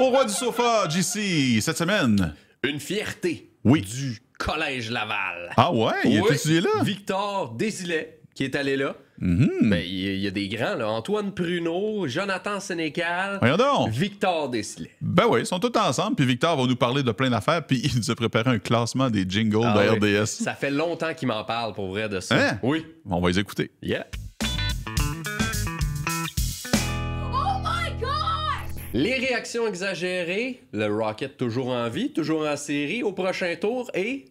Au roi du sofa, JC, cette semaine. Une fierté du Collège Laval. Ah ouais? Il est étudié là? Victor Desilets, qui est allé là. Ben, il y a des grands, là. Antoine Pruneau, Jonathan Sénécal, Voyons donc. Victor Desilets. Ben oui, ils sont tous ensemble, puis Victor va nous parler de plein d'affaires, puis il nous a préparé un classement des jingles de RDS. Ça fait longtemps qu'il m'en parle, pour vrai, de ça. Hein? Oui. On va les écouter. Yeah. Les réactions exagérées, le Rocket toujours en vie, toujours en série, au prochain tour, et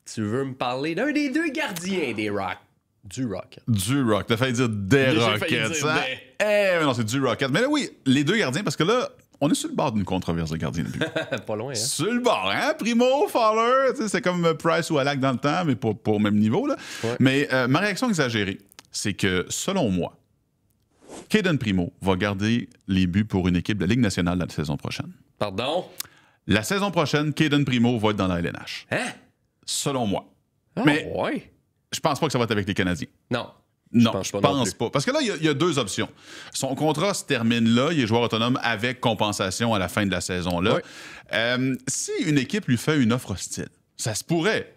tu veux me parler d'un des deux gardiens des Rockets. Du Rocket. Du Rocket. T'as failli dire des J'ai Rockets, failli dire hein? des. Mais non, c'est du Rocket. Mais là, oui, les deux gardiens, parce que là, on est sur le bord d'une controverse de gardien de but. Pas loin, hein? Sur le bord, hein? Primo, Fowler, tu sais, c'est comme Price ou Alak dans le temps, mais pas au même niveau, là. Ouais. Mais ma réaction exagérée, c'est que, selon moi, Cayden Primo va garder les buts pour une équipe de la Ligue nationale la saison prochaine. Pardon? La saison prochaine, Cayden Primo va être dans la LNH. Hein? Selon moi. Ah, Mais ouais. je pense pas que ça va être avec les Canadiens. Non. Non, je pense pas. Parce que là, il y a deux options. Son contrat se termine là, il est joueur autonome avec compensation à la fin de la saison là. Ouais. Si une équipe lui fait une offre hostile, ça se pourrait.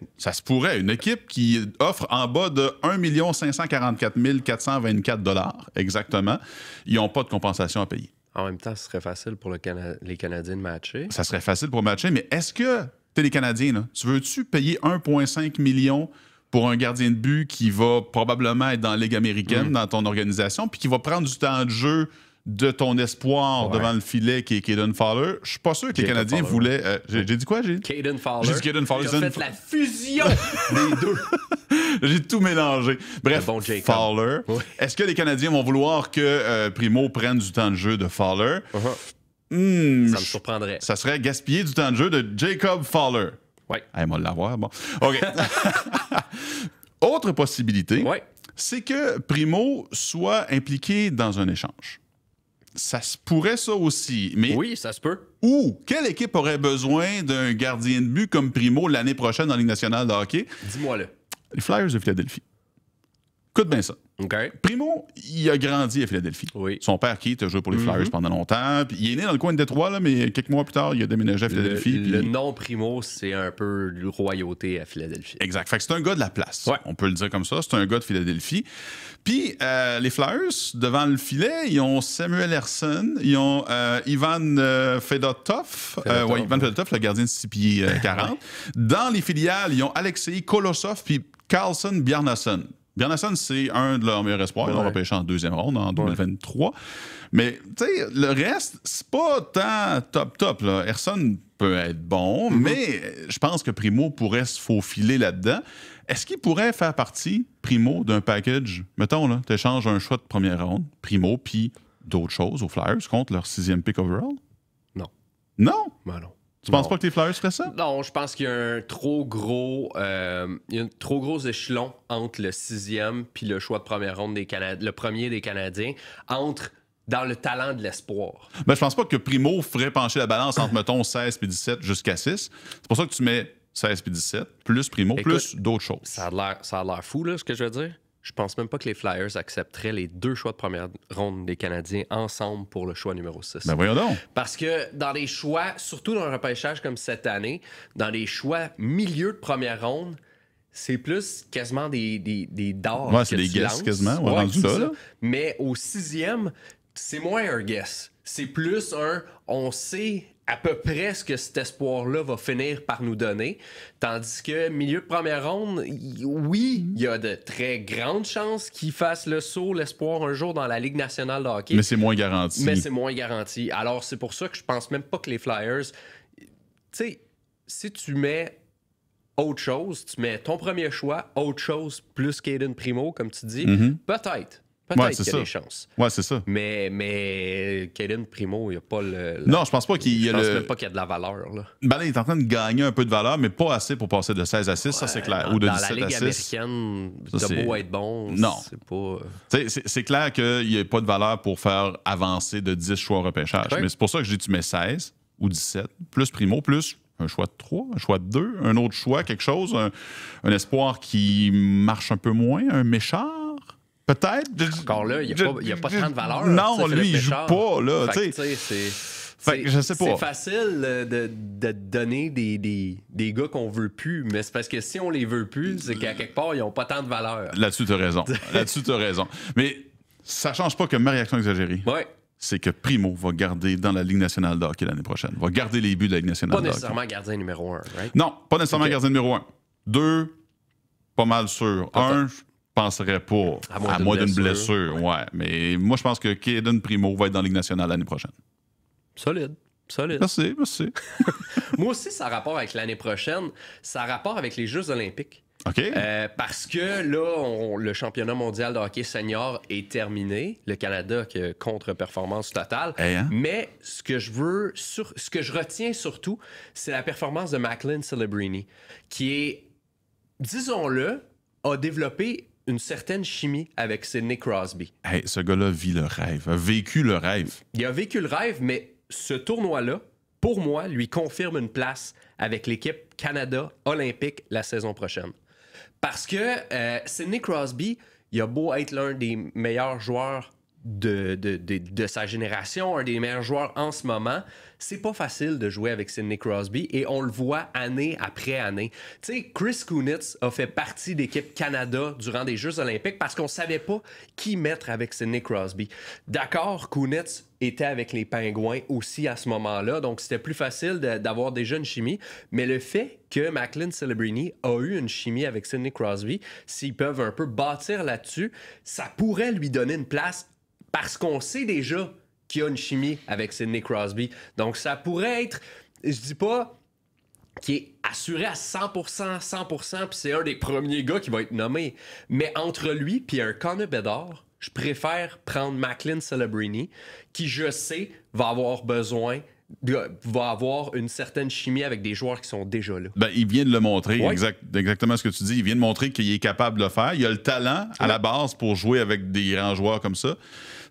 Une équipe qui offre en bas de 1 544 424 $ exactement, ils n'ont pas de compensation à payer. En même temps, ce serait facile pour les Canadiens de matcher. Ça serait facile pour matcher, mais est-ce que t'es les Canadiens, là, veux-tu payer 1,5 million pour un gardien de but qui va probablement être dans la Ligue américaine, dans ton organisation, puis qui va prendre du temps de jeu de ton espoir devant le filet qui est Cayden Fowler? Je suis pas sûr que les Canadiens voulaient... J'ai dit quoi? Cayden Fowler. J'ai dit Cayden Fowler. J'ai fait la fusion des deux. J'ai tout mélangé. Bref, bon Jacob. Fowler. Oui. Est-ce que les Canadiens vont vouloir que Primo prenne du temps de jeu de Fowler? Ça me surprendrait. Ça serait gaspiller du temps de jeu de Jacob Fowler. Oui. Hey, moi, l'avoir, bon. OK. Autre possibilité, c'est que Primo soit impliqué dans un échange. Ça se pourrait, ça aussi. Mais oui, ça se peut. Ou quelle équipe aurait besoin d'un gardien de but comme Primo l'année prochaine dans la Ligue nationale de hockey? Dis-moi-le. Les Flyers de Philadelphie. Écoute bien ça. OK. Primo, il a grandi à Philadelphie. Oui. Son père, Keith, a joué pour les Flyers pendant longtemps. Puis il est né dans le coin de Détroit, là, mais quelques mois plus tard, il a déménagé à Philadelphie. Le nom Primo, c'est un peu royauté à Philadelphie. Exact. Fait que c'est un gars de la place. Ouais. On peut le dire comme ça. C'est un gars de Philadelphie. Puis les Flyers, devant le filet, ils ont Samuel Ersson, ils ont Ivan Fedotov. Ivan Fedotov, le gardien de 6 pieds 40. Dans les filiales, ils ont Alexei Kolosov puis Carlson Bjarnason. Bjarnason, c'est un de leurs meilleurs espoirs. Ils l'ont repêché en deuxième ronde en 2023. Mais, tu sais, le reste, c'est pas tant top, là. Ersson peut être bon, mais je pense que Primo pourrait se faufiler là-dedans. Est-ce qu'il pourrait faire partie, Primo, d'un package? Mettons, là, tu échanges un choix de première ronde, Primo, puis d'autres choses aux Flyers contre leur 6e pick overall? Non. Non? Ben non. Tu penses pas que les Flyers feraient ça? Non, je pense qu'il y a un trop gros échelon entre le 6e puis le choix de première ronde le premier des Canadiens, dans le talent de l'espoir. Ben, je pense pas que Primo ferait pencher la balance entre, mettons, 16 puis 17 jusqu'à 6. C'est pour ça que tu mets 16 puis 17, plus Primo, plus d'autres choses. Ça a l'air fou, là, ce que je veux dire. Je pense même pas que les Flyers accepteraient les deux choix de première ronde des Canadiens ensemble pour le choix numéro 6. Ben voyons donc. Parce que dans les choix, surtout dans un repêchage comme cette année, dans les choix milieu de première ronde, c'est plus quasiment des dards. Ouais, c'est des guesses quasiment. Ouais, rendu c'est là. Mais au 6e, c'est moins un guess. C'est plus on sait à peu près ce que cet espoir-là va finir par nous donner. Tandis que milieu de première ronde, oui, il y a de très grandes chances qu'il fasse le saut, l'espoir, un jour dans la Ligue nationale de hockey. Mais c'est moins garanti. Alors, c'est pour ça que je pense même pas que les Flyers... Tu sais, si tu mets autre chose, tu mets ton premier choix, autre chose, plus Cayden Primo, comme tu dis, peut-être qu'il y a des chances. Ouais, c'est ça. Mais Cayden Primo, il n'y a pas le... Non, je pense pas qu'il y a Je pense même pas qu'il y a de la valeur, là. Ben là, il est en train de gagner un peu de valeur, mais pas assez pour passer de 16 à 6, ça c'est clair. Ou de 17 à 6. Dans la Ligue américaine, t'as beau être bon, non. C'est pas... C'est clair qu'il n'y a pas de valeur pour faire avancer de 10 choix au repêchage. Ouais. Mais c'est pour ça que je dis tu mets 16 ou 17, plus Primo, plus un choix de 3, un choix de 2, un autre choix, quelque chose, un espoir qui marche un peu moins, un méchant. Peut-être. Encore là, il n'y a pas tant de valeur. Non, là, lui, il joue pas. Là, Fait que je sais pas. C'est facile de donner des gars qu'on veut plus, mais c'est parce que si on les veut plus, c'est qu'à quelque part, ils n'ont pas tant de valeur. Là-dessus, t'as raison. Mais ça change pas que ma réaction exagérée, c'est que Primo va garder dans la Ligue nationale de hockey l'année prochaine. Va garder les buts de la Ligue nationale de hockey. Pas nécessairement gardien numéro 1, right? Non, pas nécessairement gardien numéro 1. 2, pas mal sûr. 1, je penserais pas. À moins d'une blessure. Ouais. Mais moi, je pense que Kaden Primo va être dans la Ligue nationale l'année prochaine. Solide. Merci. Moi aussi, ça a rapport avec l'année prochaine. Ça a rapport avec les Jeux olympiques. OK. Parce que là, le championnat mondial de hockey senior est terminé. Le Canada qui a contre-performance totale. Mais ce que je retiens surtout, c'est la performance de Macklin Celebrini, qui est, disons-le, a développé une certaine chimie avec Sidney Crosby. Hey, ce gars-là vit le rêve, a vécu le rêve. Il a vécu le rêve, mais ce tournoi-là, pour moi, lui confirme une place avec l'équipe Canada olympique la saison prochaine. Parce que Sidney Crosby, il a beau être l'un des meilleurs joueurs de sa génération, un des meilleurs joueurs en ce moment, c'est pas facile de jouer avec Sidney Crosby et on le voit année après année. Tu sais, Chris Kunitz a fait partie d'équipe Canada durant des Jeux olympiques parce qu'on savait pas qui mettre avec Sidney Crosby. D'accord, Kunitz était avec les Pingouins aussi à ce moment-là, donc c'était plus facile d'avoir déjà une chimie, mais le fait que Macklin Celebrini a eu une chimie avec Sidney Crosby, s'ils peuvent un peu bâtir là-dessus, ça pourrait lui donner une place parce qu'on sait déjà qu'il y a une chimie avec Sidney Crosby. Donc, ça pourrait être, je dis pas qu'il est assuré à 100%, puis c'est un des premiers gars qui va être nommé. Mais entre lui et un Connor Bedard, je préfère prendre Macklin Celebrini, qui, je sais, va avoir une certaine chimie avec des joueurs qui sont déjà là. Ben, il vient de le montrer, exactement ce que tu dis. Il vient de montrer qu'il est capable de le faire. Il a le talent à la base pour jouer avec des grands joueurs comme ça.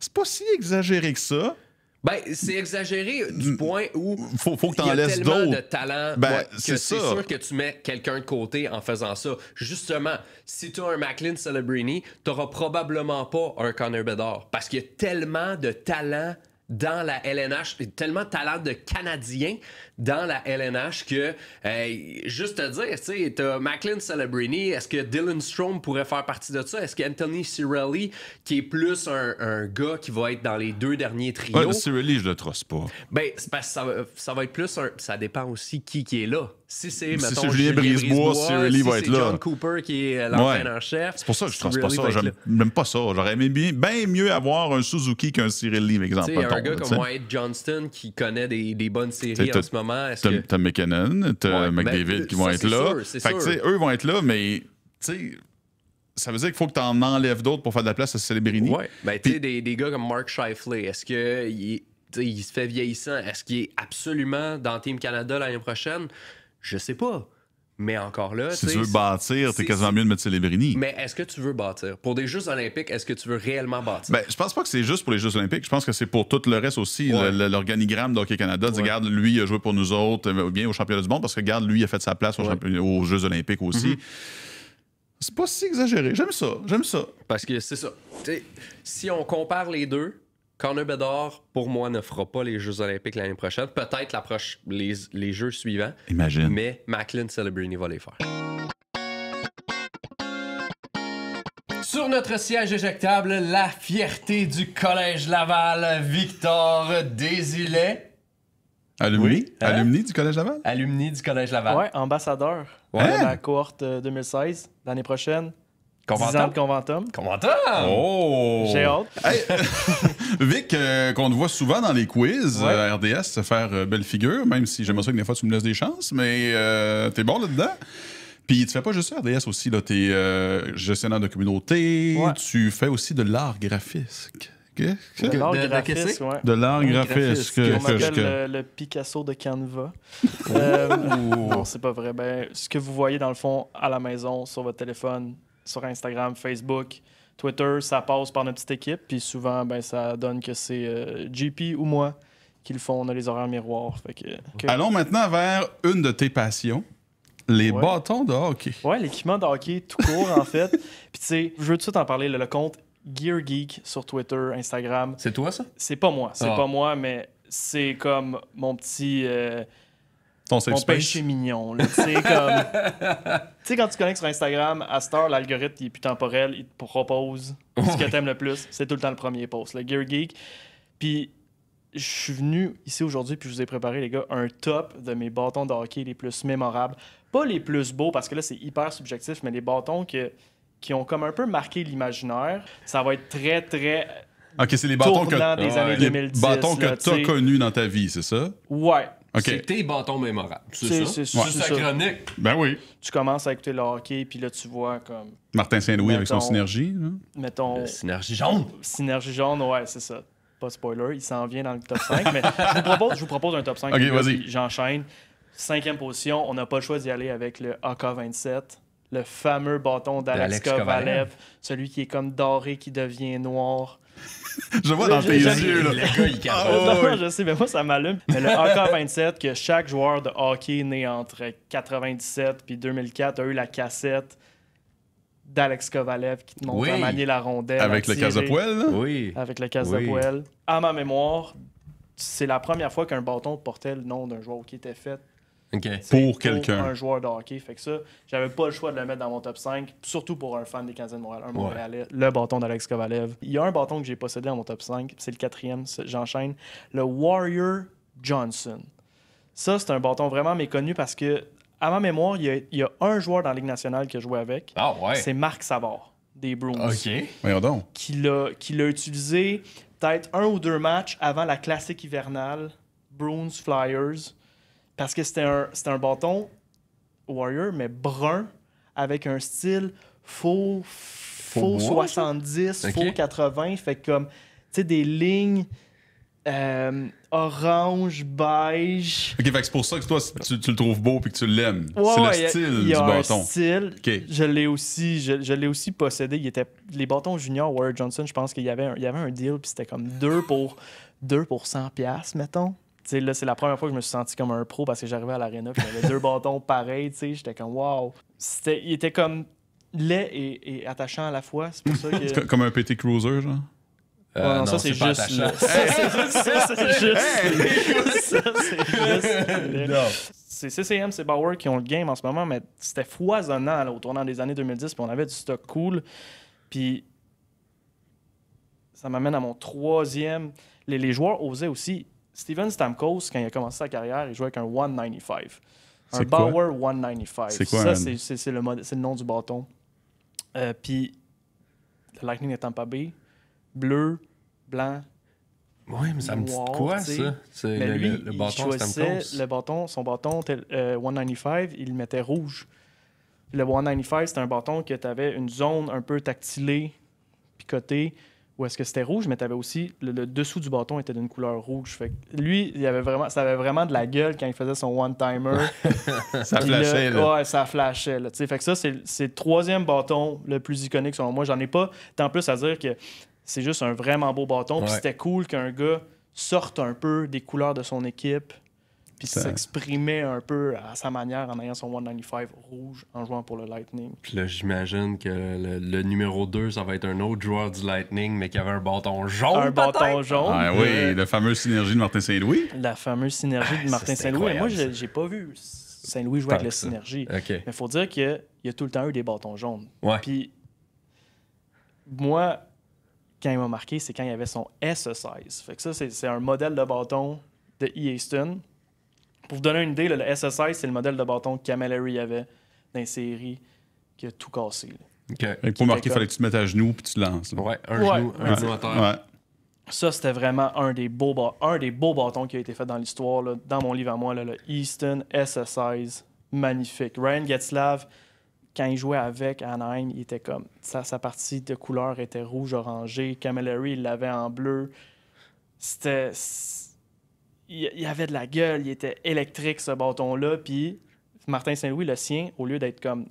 C'est pas si exagéré que ça. Ben, c'est exagéré du point où faut que t'en il y a laisses tellement d'autres. de talent que c'est sûr que tu mets quelqu'un de côté en faisant ça. Justement, si tu as un Macklin Celebrini, t'auras probablement pas un Connor Bedard parce qu'il y a tellement de talent dans la LNH, tellement de talent de Canadiens dans la LNH que, juste te dire, tu sais, t'as Macklin Celebrini, est-ce que Dylan Strome pourrait faire partie de ça? Est-ce qu'Anthony Cirelli, qui est plus un gars qui va être dans les deux derniers trios? Cirelli, je le trosse pas. Ben, c'est parce que ça va être plus ça dépend aussi qui est là. Si c'est, mettons, c'est Julien Brisebois, Cirelli va être là. John Cooper qui est l'entraîneur-chef. C'est pour ça que je trosse pas ça. J'aime pas ça. J'aurais aimé bien mieux avoir un Suzuki qu'un Cirelli, par exemple. Un gars comme Wyatt Johnston qui connaît des bonnes séries en ce moment. T'as McKinnon, t'as McDavid qui vont être là. Fait que, eux vont être là, mais ça veut dire qu'il faut que tu en enlèves d'autres pour faire de la place à Celebrini. Oui, ben tu sais, des gars comme Mark Scheifele, est-ce qu'il se fait vieillissant? Est-ce qu'il est absolument dans Team Canada l'année prochaine? Je sais pas. Mais encore là, si tu veux bâtir, t'es quasiment mieux de mettre Celebrini. Mais est-ce que tu veux bâtir? Pour des Jeux olympiques, est-ce que tu veux réellement bâtir? Ben, je pense pas que c'est juste pour les Jeux olympiques. Je pense que c'est pour tout le reste aussi. L'organigramme d'Hockey Canada dit, regarde, lui, il a joué pour nous autres, bien au championnat du monde, parce que, regarde, lui, il a fait sa place aux Jeux olympiques aussi. C'est pas si exagéré. J'aime ça. Parce que c'est ça. T'sais, si on compare les deux, Connor Bedard, pour moi, ne fera pas les Jeux olympiques l'année prochaine. Peut-être les Jeux suivants. Imagine. Mais Macklin Celebrini va les faire. Sur notre siège éjectable, la fierté du Collège Laval, Victor Desilets. Alumni du Collège Laval? Alumni du Collège Laval. Ouais, ambassadeur de la cohorte 2016, l'année prochaine. 10 ans de Conventum. Oh! J'ai hâte. Hey, Vic, qu'on te voit souvent dans les quiz à RDS, se faire belle figure, même si j'aimerais ça que des fois tu me laisses des chances, mais t'es bon là-dedans. Puis tu fais pas juste ça, RDS aussi, là, t'es gestionnaire de communauté, tu fais aussi de l'art graphique. De l'art graphique, ouais. De l'art graphique. On appelle le Picasso de Canva. Non, c'est pas vrai. Ben, ce que vous voyez dans le fond à la maison, sur votre téléphone, sur Instagram, Facebook, Twitter, ça passe par notre petite équipe. Puis souvent, ben, ça donne que c'est JP ou moi qui le font. On a les horaires miroirs. Fait que... Allons maintenant vers une de tes passions. Les bâtons de hockey. Ouais, l'équipement de hockey tout court, en fait. Puis tu sais, je veux tout de suite en parler, le compte Gear Geek sur Twitter, Instagram. C'est toi, ça? C'est pas moi. C'est pas moi, mais c'est comme mon petit... Ton safe mon space. péché mignon. Tu sais, quand tu connectes sur Instagram, à cette heure, l'algorithme il est plus temporel, il te propose ce que t'aimes le plus. C'est tout le temps le premier post, le Gear Geek. Puis, je suis venu ici aujourd'hui, puis je vous ai préparé, les gars, un top de mes bâtons de hockey les plus mémorables. Pas les plus beaux, parce que là, c'est hyper subjectif, mais les bâtons qui ont comme un peu marqué l'imaginaire. Ça va être très, très... OK, c'est les bâtons tournant des années 2010. bâtons que là, t'as connus dans ta vie, c'est ça? Ouais. OK. C'est tes bâtons mémorables. C'est ça? C'est sa ça. chronique. Ben oui. Tu commences à écouter le hockey, puis là, tu vois comme... Martin Saint-Louis avec son Mettons- synergie. Hein? Mettons... Synergie jaune. Synergie jaune, ouais, c'est ça. Pas spoiler, il s'en vient dans le top 5, mais je vous propose un top 5. Ok, les gars, vas-y. puis j'enchaîne. 5e position, on n'a pas le choix d'y aller avec le AK-27, le fameux bâton d'Alex Kovalev, celui qui est comme doré, qui devient noir. Je vois dans tes yeux, là. Le gars, il capote. Non, je sais, mais moi, ça m'allume. Mais le AK-27, que chaque joueur de hockey né entre 97 puis 2004 a eu la cassette d'Alex Kovalev qui te montre à manier la rondelle. Avec à le casse de tirer. poêle, là? Oui. Avec le casse Oui. de poêle. À ma mémoire, c'est la première fois qu'un bâton portait le nom d'un joueur qui était fait OK. Pour quelqu'un. un joueur de hockey. Fait que ça, j'avais pas le choix de le mettre dans mon top 5, surtout pour un fan des Canadiens de Montréal, un Montréalais, le bâton d'Alex Kovalev. Il y a un bâton que j'ai possédé dans mon top 5, c'est le 4e, j'enchaîne, le Warrior Johnson. Ça, c'est un bâton vraiment méconnu parce que, à ma mémoire, il y a un joueur dans la Ligue nationale qui a joué avec. Ah ouais. C'est Marc Savard, des Bruins OK. Voyons donc. qui l'a utilisé peut-être 1 ou 2 matchs avant la classique hivernale Bruins Flyers parce que c'était un bâton Warrior mais brun avec un style faux bois, 70, ok. faux 80, fait comme tu sais des lignes orange, beige. OK, fait que c'est pour ça que toi, tu le trouves beau puis que tu l'aimes. Ouais, c'est ouais, le style il y du a bâton. un style. OK. Je l'ai aussi possédé. Les bâtons juniors Warrior Johnson, je pense qu'il y avait un deal, puis c'était comme 2 pour 100 $, mettons. Tu sais, là, c'est la première fois que je me suis senti comme un pro parce que j'arrivais à l'aréna puis j'avais 2 bâtons pareils, tu sais. J'étais comme, wow. Il était comme laid et attachant à la fois. C'est pour ça que... C'est comme un petit cruiser, genre? Non, ça, c'est pas juste... attachant. Ça, c'est CCM, c'est Bauer qui ont le game en ce moment, mais c'était foisonnant là, au tournant des années 2010, puis on avait du stock cool. Puis ça m'amène à mon 3e. Les joueurs osaient aussi. Steven Stamkos, quand il a commencé sa carrière, il jouait avec un 195. Un C'est quoi? Bauer 195. C'est quoi, ça, un- c'est le nom du bâton. Puis le Lightning de Tampa Bay, bleu, blanc. Oui, mais ça me dit Noir, de quoi, tu sais. ça? C'est Mais lui, le il bâton choisissait Stamkos. son bâton 195, il le mettait rouge. Le 195, c'était un bâton que tu avais une zone un peu tactilée, picotée, où est-ce que c'était rouge, mais tu avais aussi le dessous du bâton était d'une couleur rouge. Fait que lui, ça avait vraiment de la gueule quand il faisait son one-timer. Ça Puis flashait, là. Ouais, ça flashait. Là, fait que ça, c'est le 3e bâton le plus iconique selon moi. J'en ai pas tant plus à dire que c'est juste un vraiment beau bâton. Puis Ouais. c'était cool qu'un gars sorte un peu des couleurs de son équipe puis Ça- s'exprimait un peu à sa manière en ayant son 195 rouge en jouant pour le Lightning. Puis là, j'imagine que le numéro 2, ça va être un autre joueur du Lightning, mais qui avait un bâton jaune. Un bâton peut-être? jaune. Ah oui, le fameux synergie de Martin Saint-Louis. La fameuse synergie de ça, Martin c'est Saint-Louis. Moi, incroyable, j'ai pas vu Saint-Louis jouer Tant avec la que ça. synergie. OK. Mais il faut dire qu'il y a tout le temps eu des bâtons jaunes. Ouais. Puis, moi, quand il m'a marqué, c'est quand il avait son SSIze. Fait que ça, c'est un modèle de bâton de E. Aston. Pour vous donner une idée, là, le SSIze, c'est le modèle de bâton que Camilleri avait dans les séries qui a tout cassé. Là. OK. Fait que pour marquer, il fallait que tu te mettes à genoux puis tu te lances. là. Ouais, un Ouais. genou, un genou à terre. Ouais. Ça, c'était vraiment un des beaux bâtons qui a été fait dans l'histoire. Là. Dans mon livre à moi, là, le Easton SSIze, magnifique. Ryan Getzlav, quand il jouait avec Anaheim, il était comme... Sa partie de couleur était rouge-orangé. Camilleri, il l'avait en bleu. C'était... Il avait de la gueule, il était électrique, ce bâton-là. Puis Martin Saint-Louis, le sien, au lieu d'être comme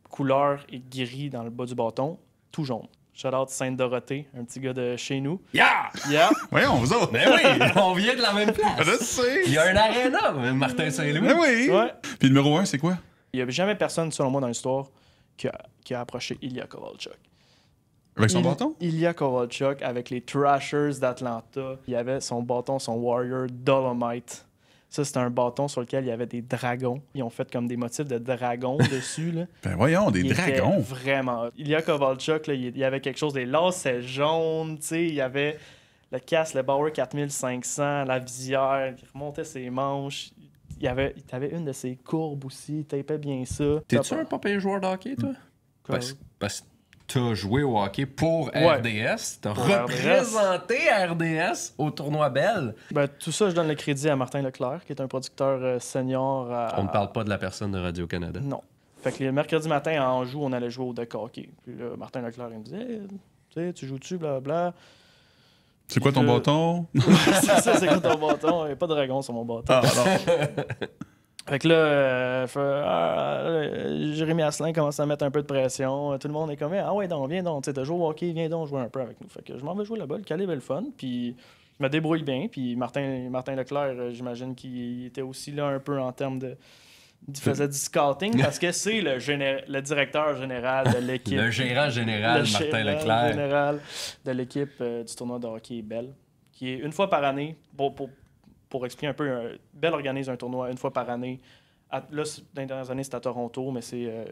couleur et gris dans le bas du bâton, tout jaune. Shout-out Sainte-Dorothée, un petit gars de chez nous. Yeah! Yeah! Voyons, vous autres. Ben oui, on vient de la même place. Je sais. Il y a un aréna, Martin Saint-Louis. Ben oui. Ouais. Puis numéro 1, c'est quoi? Il n'y a jamais personne, selon moi, dans l'histoire qui a approché Ilya Kovalchuk. Avec son bâton? Ilya Kovalchuk avec les Thrashers d'Atlanta. Il avait son bâton, son Warrior Dolomite. Ça, c'était un bâton sur lequel il y avait des dragons. Ils ont fait comme des motifs de dragons dessus. Là. Ben voyons, des dragons. Vraiment. Ilya Kovalchuk, là, il y avait quelque chose, des lacets jaunes, tu sais, il y avait le casque, le Bauer 4500, la visière, il remontait ses manches. Il avait une de ses courbes aussi, il tapait bien ça. T'es-tu un pas pire joueur de hockey, toi? Parce que t'as joué au hockey pour RDS, t'as représenté RDS au tournoi Bell. Ben, tout ça, je donne le crédit à Martin Leclerc, qui est un producteur senior. On ne parle pas de la personne de Radio-Canada. Non. Fait que le mercredi matin, à Anjou, on allait jouer au deck hockey. Puis là, Martin Leclerc, il me disait, hey, tu sais, tu joues-tu, blablabla. C'est quoi ton bâton? C'est ça, c'est quoi ton bâton? Il n'y a pas de dragon sur mon bâton. Ah, non. Fait que là, Jérémy Asselin commence à mettre un peu de pression. Tout le monde est comme, ah ouais, donc, viens donc, tu sais, t'as joué au hockey, viens donc jouer un peu avec nous. Fait que je m'en vais jouer là-bas, le calibre est le fun, puis je me débrouille bien. Puis Martin Leclerc, j'imagine qu'il était aussi là un peu en termes de... Il faisait du scouting parce que c'est le directeur général de l'équipe. Le gérant général, Martin Leclerc. Le général de l'équipe du tournoi de hockey Bell, qui est une fois par année, pour expliquer un peu, Bell organise un tournoi une fois par année. Là, dans les dernières années, c'est à Toronto, mais c'est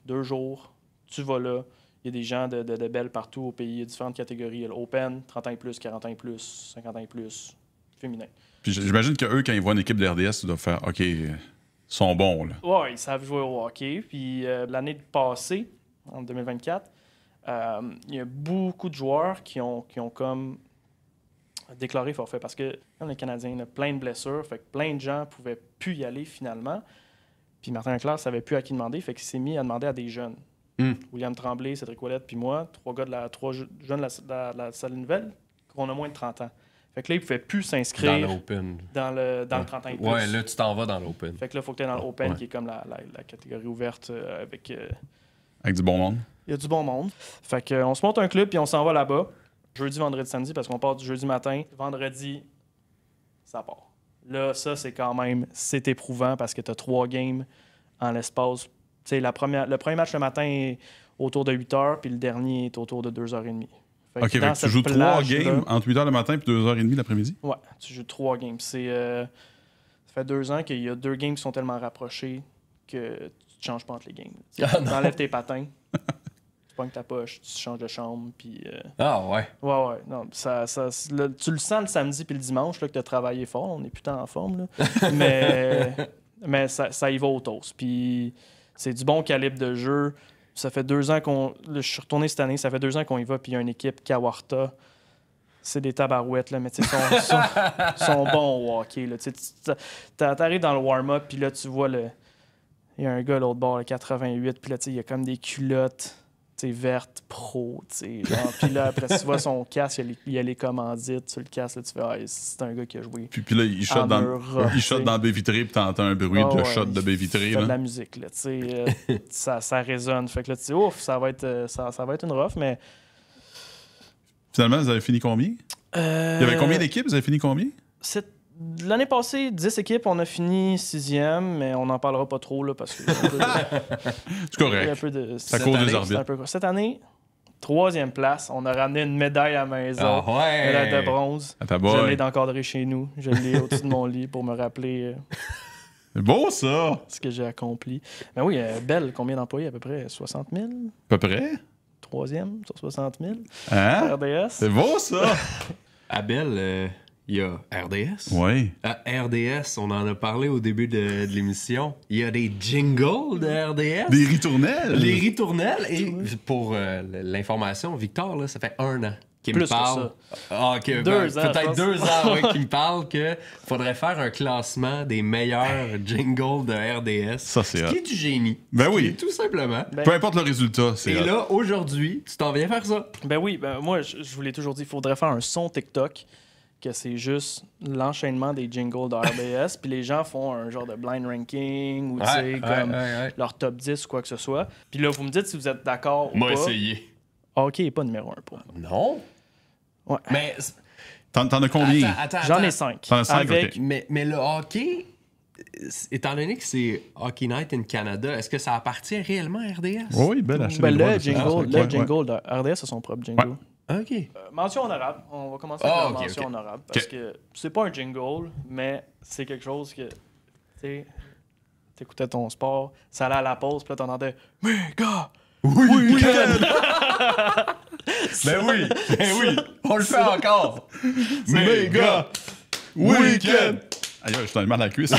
2 jours. Tu vas là. Il y a des gens de Bell partout au pays. Il y a différentes catégories. Il y a l'Open, 30 ans et plus, 40 ans et plus, 50 ans et plus, féminin. Puis j'imagine qu'eux, quand ils voient une équipe de RDS, ils doivent faire « OK, ils sont bons. » là. Ouais, ils savent jouer au hockey. Puis l'année passée, en 2024, il y a beaucoup de joueurs qui ont comme déclaré forfait parce que comme les Canadiens, il y a plein de blessures, fait que plein de gens pouvaient plus y aller finalement. Puis Martin Leclerc savait plus à qui demander, fait qu'il s'est mis à demander à des jeunes. William Tremblay, Cédric Ouellette, puis moi, 3 jeunes de la salle nouvelle, qu'on a moins de 30 ans. Fait que là, il ne pouvait plus s'inscrire dans l'Open. Dans le 30 ans et plus. Ouais, là, tu t'en vas dans l'Open. Fait que là, il faut que tu aies dans l'Open, qui est comme la catégorie ouverte avec du bon monde. Il y a du bon monde. Fait que on se monte un club, puis on s'en va là-bas. Jeudi, vendredi, samedi, parce qu'on part du jeudi matin. Vendredi, ça part. Là, ça, c'est éprouvant parce que tu as 3 games en l'espace. Tu sais, le premier match le matin est autour de 8h, puis le dernier est autour de 2h30. OK, fait que tu joues 3 games entre 8h le matin et 2h30 l'après-midi? Ouais, tu joues 3 games. Ça fait 2 ans qu'il y a 2 games qui sont tellement rapprochés que tu ne changes pas entre les games. Tu enlèves tes patins. Pognes ta poche, tu changes de chambre, puis... Ah ouais? Ouais. Non, tu le sens le samedi puis le dimanche là, que tu as travaillé fort. On est putain en forme, là. mais ça y va au toast. Puis c'est du bon calibre de jeu. Ça fait 2 ans je suis retourné cette année, ça fait 2 ans qu'on y va, puis il y a une équipe, Kawarta. C'est des tabarouettes, là, mais tu sais, sont bons au hockey, là. Tu arrives dans le warm-up, puis là, tu vois il y a un gars à l'autre bord, le 88, puis là, tu sais, il y a comme des culottes... verte pro, puis là, après, tu vois son casque, il y a les commandites sur le casque, là, tu fais, c'est un gars qui a joué. Puis là, il shot dans la baie vitrée, puis t'entends un bruit de shot de baie vitrée. Il fait de la musique, là, ça résonne. Fait que là, tu dis, ouf, ça va être une rough, mais... Finalement, vous avez fini combien? Il y avait combien d'équipes? Vous avez fini combien? L'année passée, 10 équipes, on a fini 6e, mais on n'en parlera pas trop, là, parce que... C'est correct. C'est à cause des arbitres. Cette année, 3e place. On a ramené une médaille à la maison. Ah ouais! Médaille de bronze. Je l'ai encadrée chez nous. Je l'ai au-dessus de mon lit pour me rappeler... C'est beau, ça! Ce que j'ai accompli. Mais oui, Bell, combien d'employés? À peu près 60 000? À peu près? 3e sur 60 000. Hein? RDS. C'est beau, ça! À Bell... il y a RDS. Oui. À RDS, on en a parlé au début de l'émission. Il y a des jingles de RDS. Des ritournelles. Les ritournelles. Et pour l'information, Victor, là, ça fait 1 an qu'il me parle. Peut-être 2 ans qu'il me parle qu'il faudrait faire un classement des meilleurs jingles de RDS. Ça, c'est ce qui est du génie. Ben oui. Tout simplement. Peu importe le résultat. Et là, aujourd'hui, tu t'en viens faire ça. Ben oui, moi, je vous l'ai toujours dit, il faudrait faire un son TikTok que c'est juste l'enchaînement des jingles de RDS, puis les gens font un genre de blind ranking ou leur top 10 ou quoi que ce soit. Puis là, vous me dites si vous êtes d'accord ou pas. Moi, essayé. Hockey n'est pas numéro 1 pour moi. Non? Ouais. Mais... T'en as combien? J'en ai 5. T'en as 5, avec... okay. Mais le hockey, étant donné que c'est Hockey Night in Canada, est-ce que ça appartient réellement à RDS? Oui, ben acheter Ben, des droits le de ça. jingle de RDS a son propre jingle. OK. Mention honorable. On va commencer avec la ok, mention ok. honorable. Parce que c'est pas un jingle, mais c'est quelque chose que, tu sais, t'écoutais ton sport, ça allait à la pause, puis là, t'entendais « Méga! Weekend! Ben oui, on le fait encore. Méga Weekend! Aïe, je suis dans le mal à la cuisse. »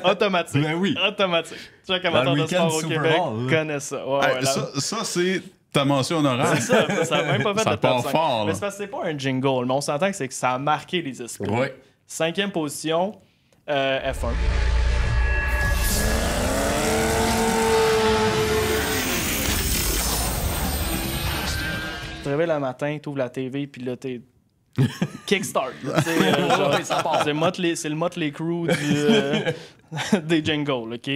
Automatique. Ben oui. Automatique. Chaque Dans amateur le de week-end sport au du Super Québec Bowl, là. connaît ça. Ouais, Hey, ouais, là- ça c'est ta mention honorable. C'est ça a même pas fait Ça de top part 5. fort, là. Mais c'est parce que c'est pas un jingle, mais on s'entend que c'est que ça a marqué les esprits. Ouais. 5e position, F1. Tu te réveilles le matin, tu ouvres la TV, puis là, t'es. Kickstart. là, tu sais, genre, c'est le Motley Crue des jingles, OK?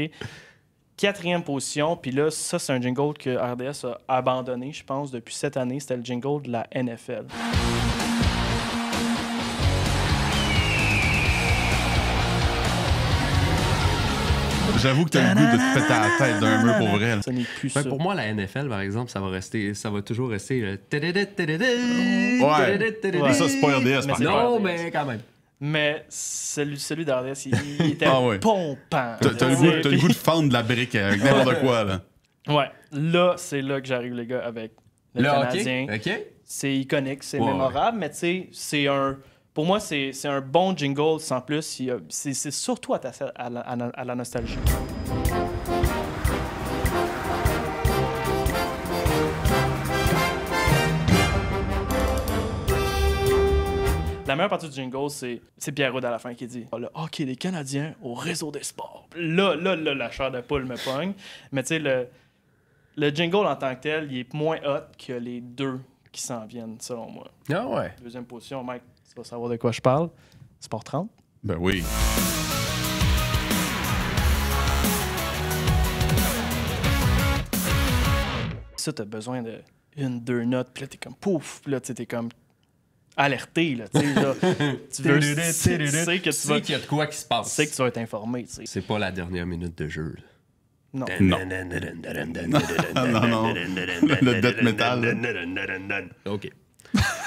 4e position, puis là, ça, c'est un jingle que RDS a abandonné, je pense, depuis cette année. C'était le jingle de la NFL. J'avoue que t'as le goût de te péter la tête d'un mur pour vrai. là. Ça n'est plus Ben, ça. pour moi, la NFL, par exemple, ça va toujours rester. Ouais. Mais ça, c'est pas RDS, par c'est contre. Non, RDS. mais quand même. Mais celui d'RDS, il était Ah ouais. pompant. T'as le goût de fendre de la brique avec n'importe quoi, là. Ouais, là, c'est là que j'arrive, les gars, avec le Le Canadien. hockey, OK? C'est iconique, c'est Ouais, mémorable, mais tu sais, c'est un... Pour moi, c'est un bon jingle, sans plus. C'est surtout attaché à la nostalgie. La meilleure partie du jingle, c'est Pierrot à la fin qui dit « Le hockey des Canadiens au réseau des sports. » Là, la chair de poule me pogne. Mais tu sais, le jingle en tant que tel, il est moins hot que les deux qui s'en viennent, selon moi. Ah ouais. 2e position, Mike, tu vas savoir de quoi je parle. Sport 30. Ben oui. Ça, t'as besoin de une, deux notes, puis là, t'es comme pouf, puis là, tu sais, t'es comme alerté, là, tu sais, là. Tu veux, tu sais que tu Tu vas, sais qu'il y a de quoi qui se passe. tu sais que tu vas être informé, tu sais. C'est pas la dernière minute de jeu. là. Non. Non. non. Le death metal. là. OK.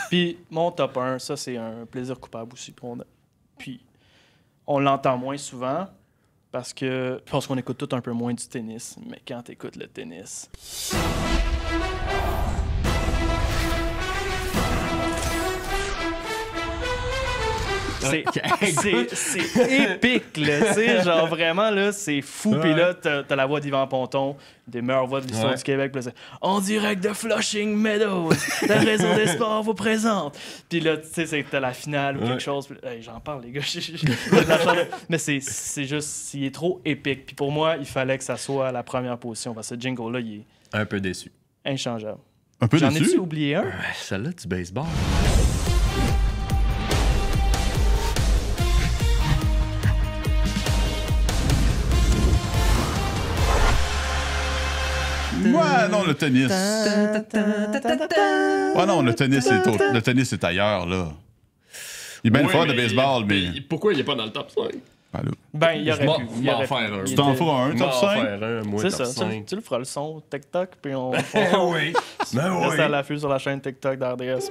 Puis mon top 1, ça, c'est un plaisir coupable aussi. Puis on l'entend moins souvent parce que je pense qu'on écoute tout un peu moins du tennis. Mais quand tu écoutes le tennis... C'est épique, là, tu sais, genre vraiment, là, c'est fou. Puis là, t'as la voix d'Yvan Ponton, des meilleures voix de l'histoire Ouais. du Québec. Puis là, c'est en direct de Flushing Meadows, la Réseau des sports vous présente. Puis là, tu sais, t'as la finale ou Ouais. quelque chose. Puis, hey, j'en parle, les gars. J'ai de la chaleur. Mais c'est juste, il est trop épique. Puis pour moi, il fallait que ça soit la première position. Parce que ce jingle-là, il est Un peu déçu. inchangeable. Un peu J'en dessus. ai-tu oublié un? Ouais, celle-là, du baseball. Ouais, non, le tennis. Ouais, non, le tennis, le tennis est ailleurs, là. Il est bien fort de baseball, mais. Pourquoi il est pas dans le top 5? Ben, là. Ben, il y aurait m'en- pu. m'en faire un. Il Tu t'en était- feras un, top 5? moi, C'est top ça, 5. tu le feras le son TikTok, puis on oui. Ben reste oui. à l'affût sur la chaîne TikTok d'RDS.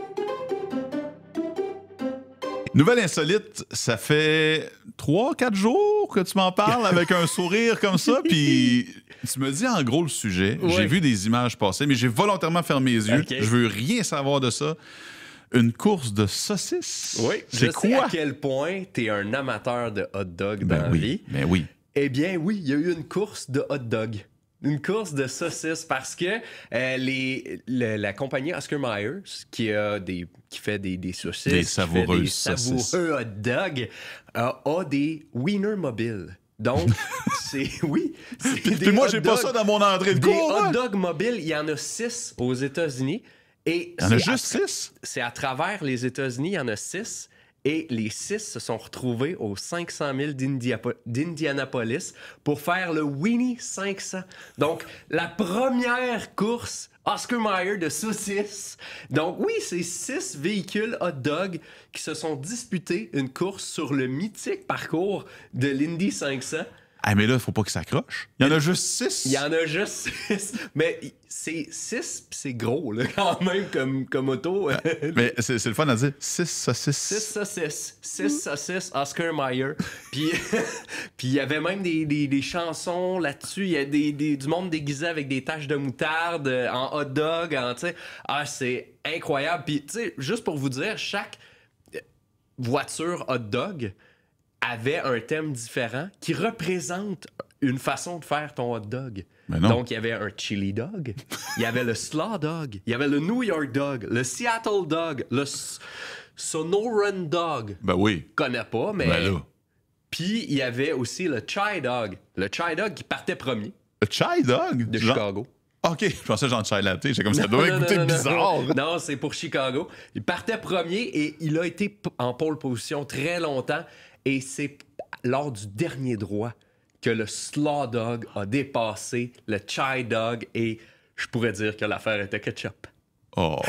Nouvelle insolite, ça fait 3-4 jours que tu m'en parles avec un sourire comme ça, puis tu me dis en gros le sujet. Ouais. J'ai vu des images passer, mais j'ai volontairement fermé les yeux. Ok. Je veux rien savoir de ça. Une course de saucisses? Oui, C'est je sais quoi? à quel point t'es un amateur de hot dog dans Ben la oui, vie. ben oui. Eh bien, oui, il y a eu une course de hot dog. Une course de saucisses parce que la compagnie Oscar Mayer, qui fait des saucisses, Des qui fait savoureuses des saucisses. savoureux hot dogs, a des Wiener mobiles. Donc, oui. Puis moi, j'ai pas ça dans mon entrée de Des cours. hot moi. dogs mobiles, il y en a 6 aux États-Unis. Et Il y en a c'est juste 6? c'est à travers les États-Unis, il y en a 6. Et les 6 se sont retrouvés aux 500 000 d'Indianapolis pour faire le Winnie 500. Donc, la première course Oscar Mayer de saucisses. Donc oui, c'est 6 véhicules hot dog qui se sont disputés une course sur le mythique parcours de l'Indy 500. Ah, mais là, il faut pas qu'il s'accroche. Il y en a juste 6. Il y en a juste 6. Mais c'est 6 pis c'est gros, là, quand même, comme auto. Mais c'est le fun à dire. 6 saucisses. 6 saucisses. 6 saucisses Oscar Mayer. Puis il y avait même des chansons là-dessus. Il y a du monde déguisé avec des taches de moutarde en hot dog. C'est incroyable. Puis, tu sais, juste pour vous dire, chaque voiture hot dog avait un thème différent qui représente une façon de faire ton hot dog. Donc, il y avait un chili dog, il y avait le slaw dog, il y avait le New York dog, le Seattle dog, le Sonoran dog. Ben oui. Je connais pas, mais... Ben là. Puis, il y avait aussi le chai dog. Le chai dog qui partait premier. Le chai dog? De Chicago. OK, je pensais genre chai latte. J'ai comme ça doit écouter bizarre. Non, c'est pour Chicago. Il partait premier et il a été en pole position très longtemps. Et c'est lors du dernier droit que le Slaw Dog a dépassé le Chai Dog et je pourrais dire que l'affaire était ketchup. Oh.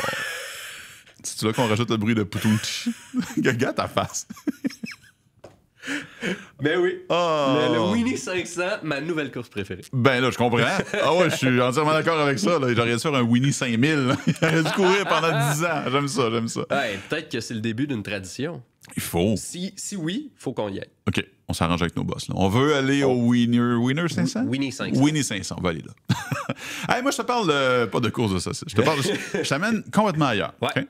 C'est-tu là qu'on rajoute le bruit de poutouch? Regarde ta face. Mais oui, Oh. le Winnie 500, ma nouvelle course préférée. Ben là, je comprends. Ah ouais, je suis entièrement d'accord avec ça. Là. J'aurais dû faire un Winnie 5000. J'aurais dû courir pendant 10 ans. J'aime ça. Ouais, peut-être que c'est le début d'une tradition. Il faut. Si oui, il faut qu'on y aille. OK, on s'arrange avec nos boss. Là. On veut aller au Winner 500? Winnie 500. Winnie 500, on va aller là. Hey, moi, je te parle pas de course de saucisses. Je t'amène complètement ailleurs. Ouais. Okay?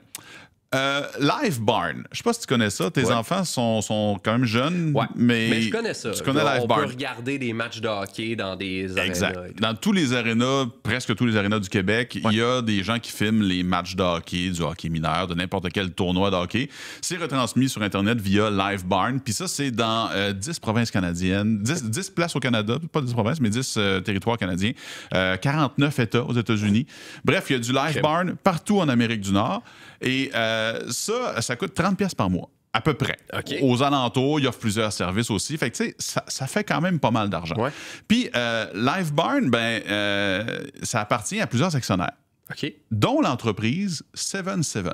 Live Barn. Je sais pas si tu connais ça. Tes enfants sont quand même jeunes. Ouais. Mais je connais ça. Tu connais Live On Barn. peut regarder des matchs de hockey dans des arénas. Exact. Dans tous les arénas, presque tous les arénas du Québec, il y a des gens qui filment les matchs de hockey, du hockey mineur, de n'importe quel tournoi de hockey. C'est retransmis sur Internet via Live Barn. Puis ça, c'est dans 10 provinces canadiennes, 10 places au Canada, pas 10 provinces, mais 10 territoires canadiens, 49 États aux États-Unis. Bref, il y a du Live Barn partout en Amérique du Nord. Et ça coûte 30$ par mois. À peu près. Okay. Aux alentours, il offre plusieurs services aussi. Fait que, tu sais, ça fait quand même pas mal d'argent. Ouais. Puis, Live Barn, ça appartient à plusieurs actionnaires, OK. dont l'entreprise 77.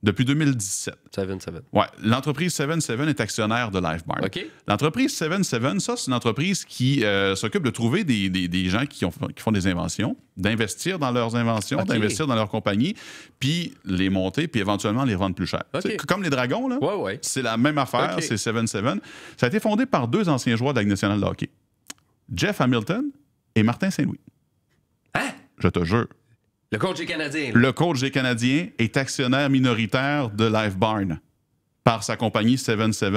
Depuis 2017. 7-7. Ouais, l'entreprise 77 est actionnaire de Live Barn. OK. L'entreprise 77, ça, c'est une entreprise qui s'occupe de trouver des gens qui font des inventions, d'investir dans leurs inventions, OK. d'investir dans leur compagnie, puis les monter, puis éventuellement les revendre plus cher. OK. Comme les Dragons, là. Ouais. C'est la même affaire, OK. c'est 77. Ça a été fondé par 2 anciens joueurs de la Ligue nationale de hockey, Jeff Hamilton et Martin Saint-Louis. Hein? Je te jure. Le coach est canadien. Le coach des Canadiens est actionnaire minoritaire de Live Barn par sa compagnie 77.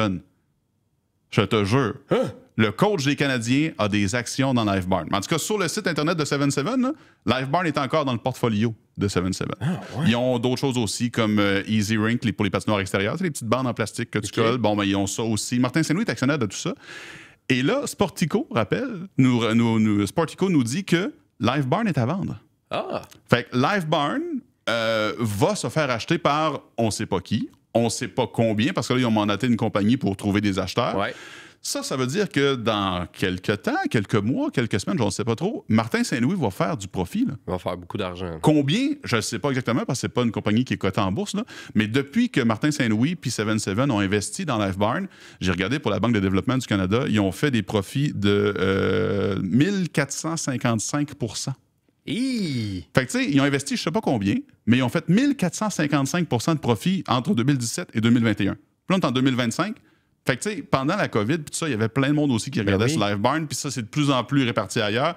Je te jure. Hein? Le coach des Canadiens a des actions dans Live Barn. En tout cas, sur le site Internet de 77, là, Live Barn est encore dans le portfolio de 77. Ah, ouais. Ils ont d'autres choses aussi comme Easy Rink pour les patinoires extérieures. C'est les petites bandes en plastique que tu colles. Bon, ben, ils ont ça aussi. Martin Saint-Louis est actionnaire de tout ça. Et là, Sportico, Sportico nous dit que Live Barn est à vendre. Ah! Fait que Live Barn va se faire acheter par on sait pas qui, on sait pas combien, parce que là, ils ont mandaté une compagnie pour trouver des acheteurs. Ouais. Ça veut dire que dans quelques temps, quelques mois, quelques semaines, je ne sais pas trop, Martin Saint-Louis va faire du profit. Là. Il va faire beaucoup d'argent. Combien? Je ne sais pas exactement, parce que ce n'est pas une compagnie qui est cotée en bourse. Là. Mais depuis que Martin Saint-Louis et 77 ont investi dans Live Barn, j'ai regardé pour la Banque de développement du Canada, ils ont fait des profits de 1455%. Hi! Fait que, tu sais, ils ont investi je sais pas combien, mais ils ont fait 1455% de profit entre 2017 et 2021. Puis là, on est en 2025. Fait que, tu sais, pendant la COVID, puis tout ça, il y avait plein de monde aussi qui regardait sur Live Barn, puis ça, c'est de plus en plus réparti ailleurs.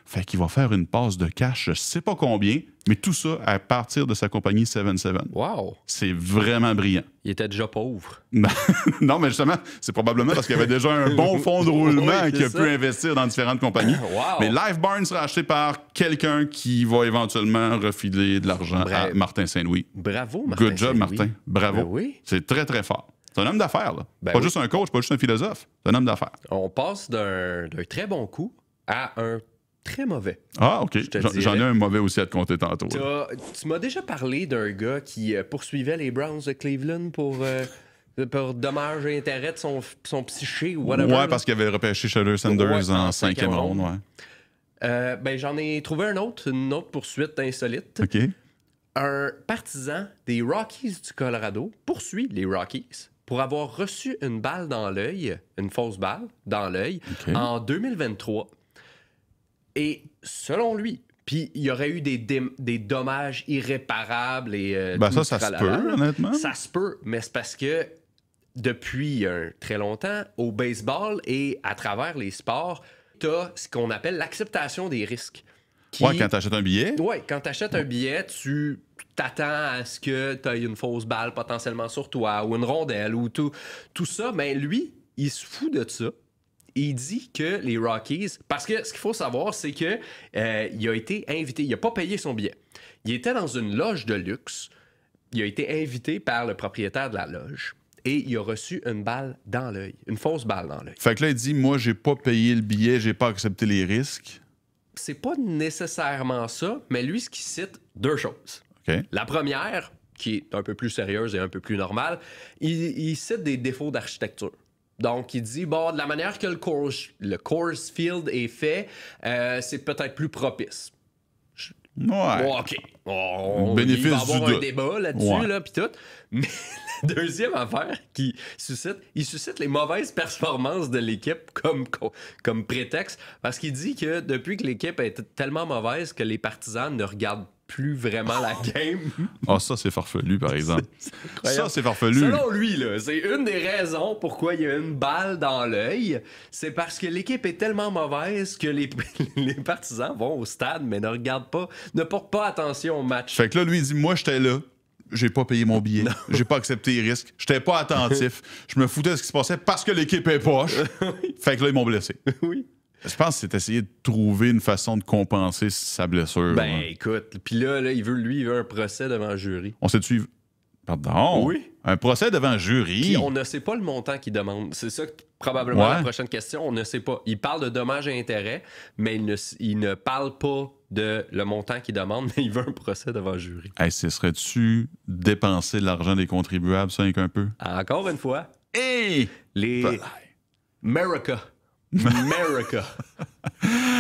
Fait qu'il va faire une passe de cash, je sais pas combien, mais tout ça à partir de sa compagnie 77. Wow! C'est vraiment brillant. Il était déjà pauvre. Non, mais justement, c'est probablement parce qu'il y avait déjà un bon fonds de roulement Oui, qui a c'est pu ça. investir dans différentes compagnies. Wow. Mais Live Barn sera acheté par quelqu'un qui va éventuellement refiler de l'argent à Bref. Martin Saint-Louis. Bravo, Martin. Good job, Saint-Louis. Martin. Bravo. Ben oui. C'est très, très fort. C'est un homme d'affaires, là. Ben Pas oui. juste un coach, pas juste un philosophe. C'est un homme d'affaires. On passe d'un très bon coup à un très mauvais. Ah, OK. te J'en ai dirais. un mauvais aussi à te compter tantôt. là. Tu m'as déjà parlé d'un gars qui poursuivait les Browns de Cleveland pour Pour dommage et intérêt de son psyché ou whatever. Ouais, parce qu'il avait repêché Shedeur Sanders Ouais, en en 5e ronde. Ouais. Ben, j'en ai trouvé une autre poursuite insolite. OK. Un partisan des Rockies du Colorado poursuit les Rockies pour avoir reçu une balle dans l'œil, une fausse balle dans l'œil, OK. en 2023. Et selon lui, puis il y aurait eu des dommages irréparables et Ben tout ça se tralala. peut, honnêtement. Ça se peut, mais c'est parce que depuis très longtemps, au baseball et à travers les sports, tu as ce qu'on appelle l'acceptation des risques. Ouais, quand t'achètes un billet. Ouais, quand tu achètes un billet, tu t'attends à ce que tu aies une fausse balle potentiellement sur toi ou une rondelle ou tout ça. Mais lui, il se fout de ça. Il dit que les Rockies... Parce que ce qu'il faut savoir, c'est que il a été invité. Il n'a pas payé son billet. Il était dans une loge de luxe. Il a été invité par le propriétaire de la loge. Et il a reçu une balle dans l'œil. Une fausse balle dans l'œil. Fait que là, il dit, moi, j'ai pas payé le billet, j'ai pas accepté les risques. C'est pas nécessairement ça, mais lui, ce qu'il cite, deux choses. OK. La première, qui est un peu plus sérieuse et un peu plus normale, il cite des défauts d'architecture. Donc, il dit, bon, de la manière que le course field est fait, c'est peut-être plus propice. Ouais. Bon, OK. Bénéfice il va y avoir du un doute. débat là-dessus, Ouais. là, puis tout. Mais la deuxième affaire il suscite les mauvaises performances de l'équipe comme prétexte, parce qu'il dit que depuis que l'équipe est tellement mauvaise que les partisans ne regardent plus vraiment la game. Ah, ça, c'est farfelu, par exemple. Incroyable. Ça, c'est farfelu. Selon lui, là, c'est une des raisons pourquoi il y a une balle dans l'œil. C'est parce que l'équipe est tellement mauvaise que les partisans vont au stade, mais ne portent pas attention au match. Fait que là, lui, il dit, moi, j'étais là. J'ai pas payé mon billet. J'ai pas accepté les risques. J'étais pas attentif. Je me foutais de ce qui se passait parce que l'équipe est poche. Fait que là, ils m'ont blessé. Oui. Je pense que c'est essayer de trouver une façon de compenser sa blessure. Ben, ouais. écoute, puis là, il veut un procès devant un jury. On s'est suivi. Pardon? Oui. Un procès devant un jury. Puis on ne sait pas le montant qu'il demande. C'est ça, probablement, Ouais. la prochaine question. On ne sait pas. Il parle de dommages et intérêts, mais il ne parle pas de le montant qu'il demande, mais il veut un procès devant un jury. Hey, ce serait-tu dépenser l'argent des contribuables, ça, un peu? Encore une fois, Hey! les Voilà. America.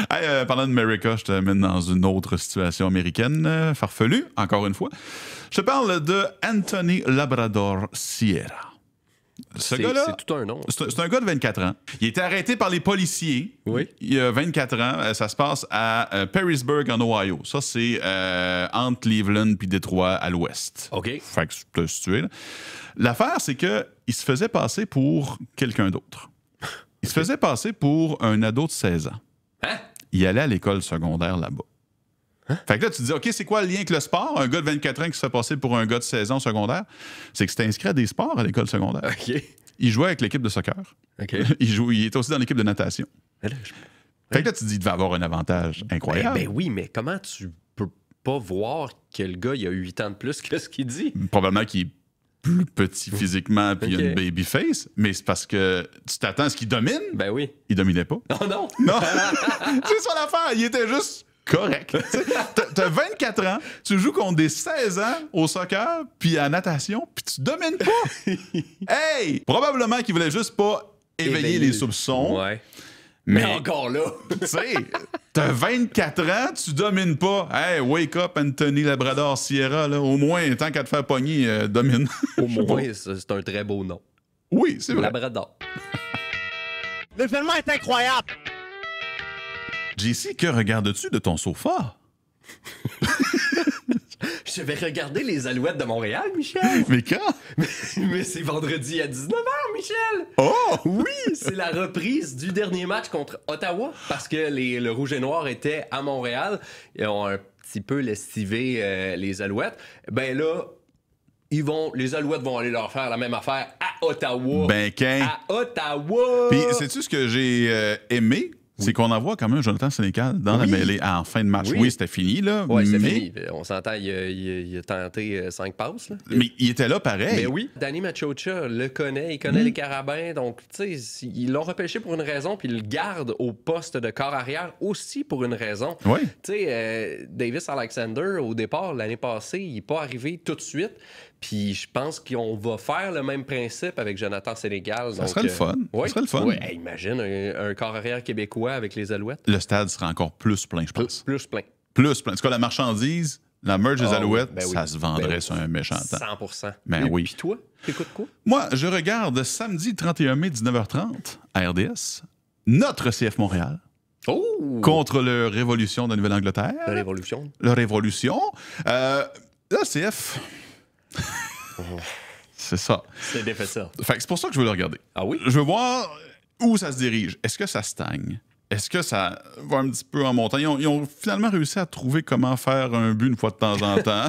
Hey, parlant d'America, je te mène dans une autre situation américaine, farfelue, encore une fois. Je te parle de Anthony Labrador Sierra. Ce gars-là, C'est tout un nom. c'est un gars de 24 ans. Il a été arrêté par les policiers. Oui. Il a 24 ans. Ça se passe à Perrysburg, en Ohio. Ça, c'est entre Cleveland puis Détroit à l'ouest. OK. Fait que c'est situé, là. L'affaire, c'est qu'il se faisait passer pour quelqu'un d'autre. Il se faisait passer pour un ado de 16 ans. Hein? Il allait à l'école secondaire là-bas. Fait que là, tu te dis, OK, c'est quoi le lien avec le sport? Un gars de 24 ans qui se fait passer pour un gars de 16 ans au secondaire, c'est que c'était inscrit à des sports à l'école secondaire. OK. Il jouait avec l'équipe de soccer. OK. Il était aussi dans l'équipe de natation. Fait que là, tu te dis, il devait avoir un avantage incroyable. Ben oui, mais comment tu peux pas voir que le gars, il a 8 ans de plus que ce qu'il dit? Probablement qu'il est plus petit physiquement puis il a OK. une baby face, mais c'est parce que tu t'attends à ce qu'il domine. Ben oui. Il dominait pas. Oh non! Non! C'est ça l'affaire. Il était juste correct. Tu sais, t'as 24 ans, tu joues contre des 16 ans au soccer puis à natation, puis tu domines pas. Hey! Probablement qu'il voulait juste pas éveiller les soupçons. Ouais. Mais encore là! Tu sais, t'as 24 ans, tu domines pas. Hey, wake up, Anthony Labrador Sierra, là. Au moins, tant qu'à te faire pogner, domine. Au Je sais pas. moins, c'est un très beau nom. Oui, c'est vrai. Labrador. L'événement est incroyable. JC, que regardes-tu de ton sofa? Je vais regarder les Alouettes de Montréal, Michel! Mais quand? Mais c'est vendredi à 19h, Michel! Oh! Oui, c'est la reprise du dernier match contre Ottawa parce que le Rouge et Noir était à Montréal. Ils ont un petit peu lestivé les Alouettes. Ben là, les Alouettes vont aller leur faire la même affaire à Ottawa. Ben, qu'un. À Ottawa! Puis, sais-tu ce que j'ai aimé? c'est qu'on envoie quand même Jonathan Sénécal dans la mêlée en fin de match. Oui, c'était fini, là. Oui, c'était mais... fini. On s'entend, il a tenté 5 passes. Là. Mais il était là pareil. Mais oui, Danny Machocha le connaît, il connaît les Carabins, donc tu sais, ils l'ont repêché pour une raison, puis ils le gardent au poste de corps arrière aussi pour une raison. Oui. Tu sais, Davis Alexander, au départ, l'année passée, il n'est pas arrivé tout de suite. Puis je pense qu'on va faire le même principe avec Jonathan Sénégal. Ça serait le fun. Oui. Ça serait le fun. Oui, imagine un corps arrière québécois avec les Alouettes. Le stade sera encore plus plein, je pense. Plus plein. Plus plein. En tout cas, la marchandise, la merge des Alouettes, ben oui. ça se vendrait sur un méchant temps. 100%. Ben oui. Puis toi, t'écoutes quoi? Moi, je regarde samedi 31 mai 19h30 à RDS, notre CF Montréal. Oh! Contre le Révolution de Nouvelle-Angleterre. La Révolution. Le Révolution. La CF. C'est ça. C'est défait ça. Fait que c'est pour ça que je veux le regarder. Ah oui? Je veux voir où ça se dirige. Est-ce que ça stagne? Est-ce que ça va un petit peu en montant? Ils ont finalement réussi à trouver comment faire un but une fois de temps en temps.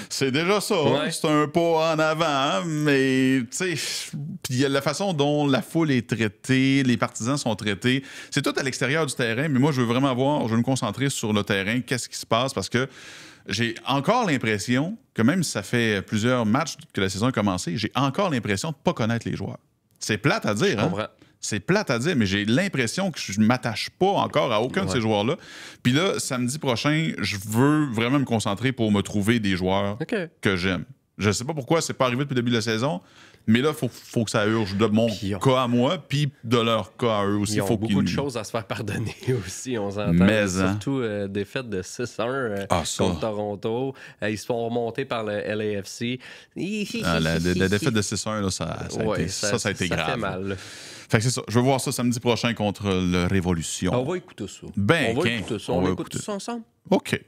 C'est déjà ça. Ouais. C'est un pas en avant, mais tu sais, puis la façon dont la foule est traitée, les partisans sont traités, c'est tout à l'extérieur du terrain, mais moi, je veux vraiment voir, je veux me concentrer sur le terrain, qu'est-ce qui se passe, parce que j'ai encore l'impression que même si ça fait plusieurs matchs que la saison a commencé, j'ai encore l'impression de ne pas connaître les joueurs. C'est plate à dire, Je comprends. C'est plate à dire, mais j'ai l'impression que je ne m'attache pas encore à aucun de ces joueurs-là. Puis là, samedi prochain, je veux vraiment me concentrer pour me trouver des joueurs que j'aime. Je ne sais pas pourquoi c'est pas arrivé depuis le début de la saison, mais là, il faut que ça urge de mon cas à moi, puis de leur cas à eux aussi. Ils ont beaucoup de choses à se faire pardonner aussi, on s'entend. Mais, surtout défaite de 6-1 contre Toronto. Ils se font remonter par le LAFC. La défaite de 6-1, là, ça a été grave. Ça fait mal. Fait que c'est ça. Je veux voir ça samedi prochain contre le Révolution. On va écouter ça. Ben, on va écouter ça. On écoute ça ensemble. OK.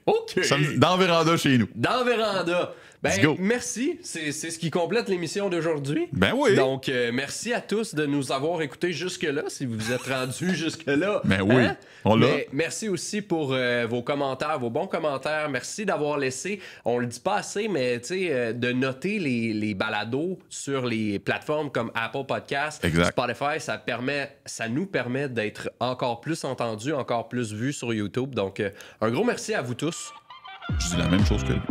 Samedi, dans Véranda chez nous. Dans Véranda. Let's go. Merci. C'est ce qui complète l'émission d'aujourd'hui. Ben oui. Donc, merci à tous de nous avoir écoutés jusque-là, si vous vous êtes rendus jusque-là. Ben oui. On l'a. Mais merci aussi pour vos commentaires, vos bons commentaires. Merci d'avoir laissé, on le dit pas assez, mais tu sais, de noter les balados sur les plateformes comme Apple Podcasts, Spotify. Ça nous permet d'être encore plus entendus, encore plus vus sur YouTube. Donc, un gros merci à vous tous. Je dis la même chose que lui.